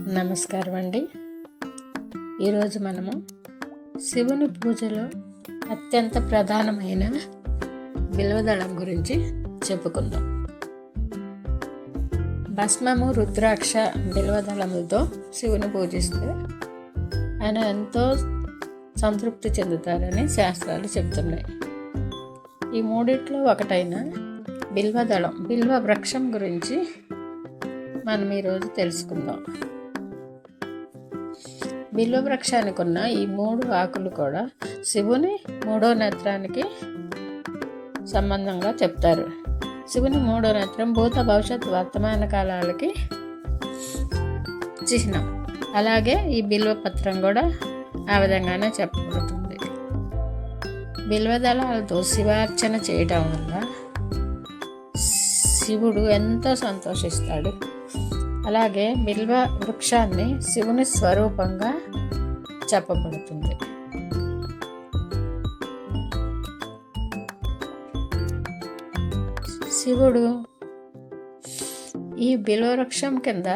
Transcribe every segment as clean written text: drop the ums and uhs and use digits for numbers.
నమస్కారం అండి. ఈరోజు మనము శివుని పూజలో అత్యంత ప్రధానమైన బిల్వదళం గురించి చెప్పుకుందాం. భస్మము, రుద్రాక్ష, బిల్వదళములతో శివుని పూజిస్తే ఆయన ఎంతో సంతృప్తి చెందుతారని శాస్త్రాలు చెబుతున్నాయి. ఈ మూడిట్లో ఒకటైన బిల్వదళం, బిల్వ వృక్షం గురించి మనం ఈరోజు తెలుసుకుందాం. బిల్వ వృక్షానికి ఉన్న ఈ 3 ఆకులు కూడా శివుని 3వ నేత్రానికి సంబంధంగా చెప్తారు. శివుని 3వ నేత్రం భూత, భవిష్యత్, వర్తమాన కాలాలకి చిహ్నం. అలాగే ఈ బిల్వ పత్రం కూడా ఆ విధంగానే చెప్పబడుతుంది. బిల్వదళాలతో శివార్చన చేయడం వల్ల శివుడు ఎంతో సంతోషిస్తాడు. అలాగే బిల్వ వృక్షాన్ని శివుని స్వరూపంగా చెప్పబడుతుంది. శివుడు ఈ బిల్వ వృక్షం కింద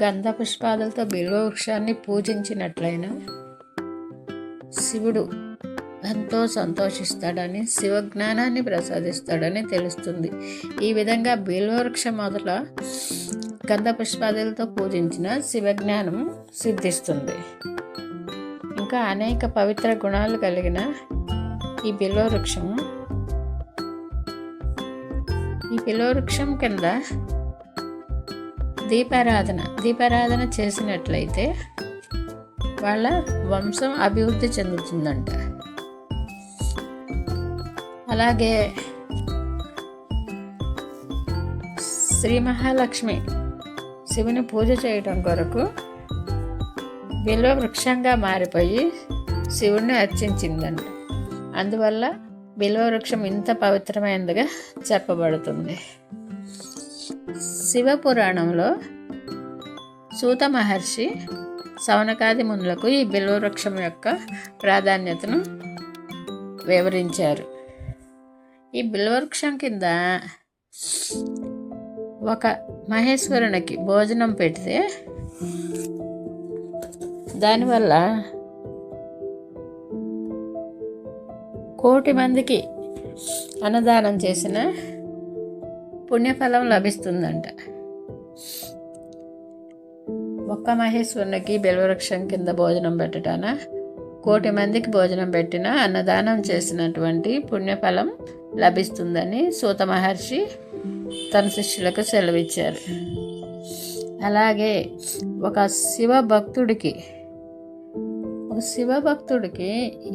గంధ పుష్పాలతో బిల్వ వృక్షాన్ని పూజించినట్లయినా శివుడు ఎంతో సంతోషిస్తాడని, శివజ్ఞానాన్ని ప్రసాదిస్తాడని తెలుస్తుంది. ఈ విధంగా బిల్వవృక్షం మొదల గంధ పుష్పాదులతో పూజించిన శివజ్ఞానం సిద్ధిస్తుంది. ఇంకా అనేక పవిత్ర గుణాలు కలిగిన ఈ బిల్వవృక్షం కింద దీపారాధన చేసినట్లయితే వాళ్ళ వంశం అభివృద్ధి చెందుతుందంట. అలాగే శ్రీ మహాలక్ష్మి శివుని పూజ చేయడం కొరకు బిల్వ వృక్షంగా మారిపోయి శివుణ్ణి అర్చించిందంట. అందువల్ల బిల్వ వృక్షం ఇంత పవిత్రమైనదిగా చెప్పబడుతుంది. శివపురాణంలో సూత మహర్షి శౌనకాది మునులకు ఈ బిల్వ వృక్షం యొక్క ప్రాధాన్యతను వివరించారు. ఈ బిల్వవృక్షం కింద ఒక మహేశ్వరునికి భోజనం పెడితే దానివల్ల 1,000,000 మందికి అన్నదానం చేసిన పుణ్యఫలం లభిస్తుందంట. ఒక్క మహేశ్వరునికి బిల్వవృక్షం కింద భోజనం పెట్టడాన 1,000,000 మందికి భోజనం పెట్టిన, అన్నదానం చేసినటువంటి పుణ్యఫలం లభిస్తుందని సూత మహర్షి తన శిష్యులకు సెలవిచ్చారు. అలాగే ఒక శివభక్తుడికి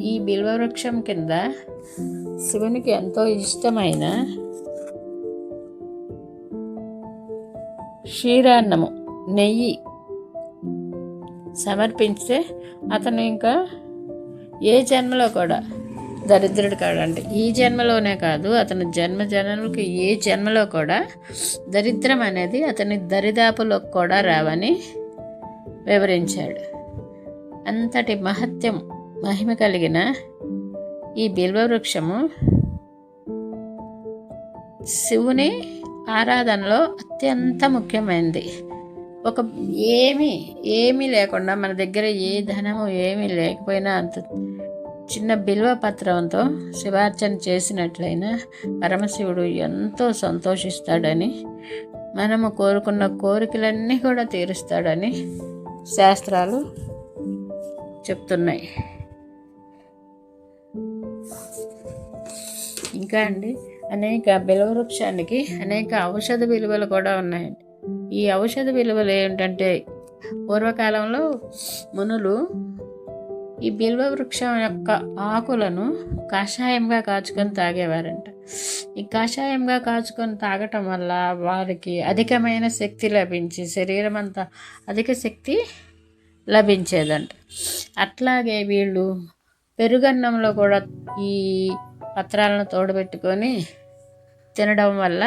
ఈ బిల్వవృక్షం కింద శివునికి ఎంతో ఇష్టమైన క్షీరాన్నము, నెయ్యి సమర్పిస్తే అతను ఇంకా ఏ జన్మలో కూడా దరిద్రుడు కాడంటే, ఈ జన్మలోనే కాదు, అతని జన్మలకు ఏ జన్మలో కూడా దరిద్రం అనేది అతని దరిదాపులో కూడా రావని వివరించాడు. అంతటి మహిమ కలిగిన ఈ బిల్వవృక్షము శివుని ఆరాధనలో అత్యంత ముఖ్యమైనది. ఏమీ లేకుండా, మన దగ్గర ఏ ధనము ఏమీ లేకపోయినా అంత చిన్న బిల్వ పత్రంతో శివార్చన చేసినట్లయినా పరమశివుడు ఎంతో సంతోషిస్తాడని, మనము కోరుకున్న కోరికలన్నీ కూడా తీరుస్తాడని శాస్త్రాలు చెప్తున్నాయి. ఇంకా అండి, బిల్వవృక్షానికి అనేక ఔషధ విలువలు కూడా ఉన్నాయండి. ఈ ఔషధ విలువలు ఏంటంటే, పూర్వకాలంలో మునులు ఈ బిల్వ వృక్షం యొక్క ఆకులను కషాయంగా కాచుకొని తాగేవారంట. ఈ కషాయంగా కాచుకొని తాగటం వల్ల వారికి అధికమైన శక్తి లభించి శరీరం అంతా అధిక శక్తి లభించేదంట. అట్లాగే వీళ్ళు పెరుగన్నంలో కూడా ఈ పత్రాలను తోడబెట్టుకొని తినడం వల్ల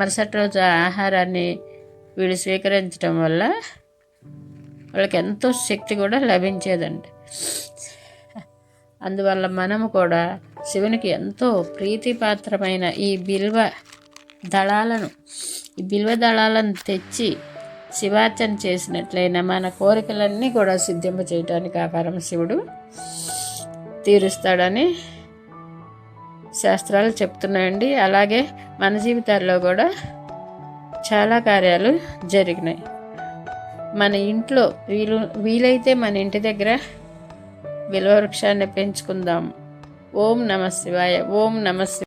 మరుసటి రోజు ఆహారాన్ని వీళ్ళు స్వీకరించడం వల్ల వాళ్ళకి ఎంతో శక్తి కూడా లభించేదండి. అందువల్ల మనము కూడా శివునికి ఎంతో ప్రీతిపాత్రమైన ఈ బిల్వ దళాలను తెచ్చి శివార్చన చేసినట్లయినా మన కోరికలన్నీ కూడా సిద్ధింప చేయడానికి ఆ పరమశివుడు తీరుస్తాడని శాస్త్రాలు చెప్తున్నాయండి. అలాగే మన జీవితాల్లో కూడా చాలా కార్యాలు జరిగినాయి. మన ఇంట్లో వీలైతే మన ఇంటి దగ్గర బిల్వ వృక్షాన్ని పెంచుకుందాం. ఓం నమః శివాయ. ఓం నమః శివాయ.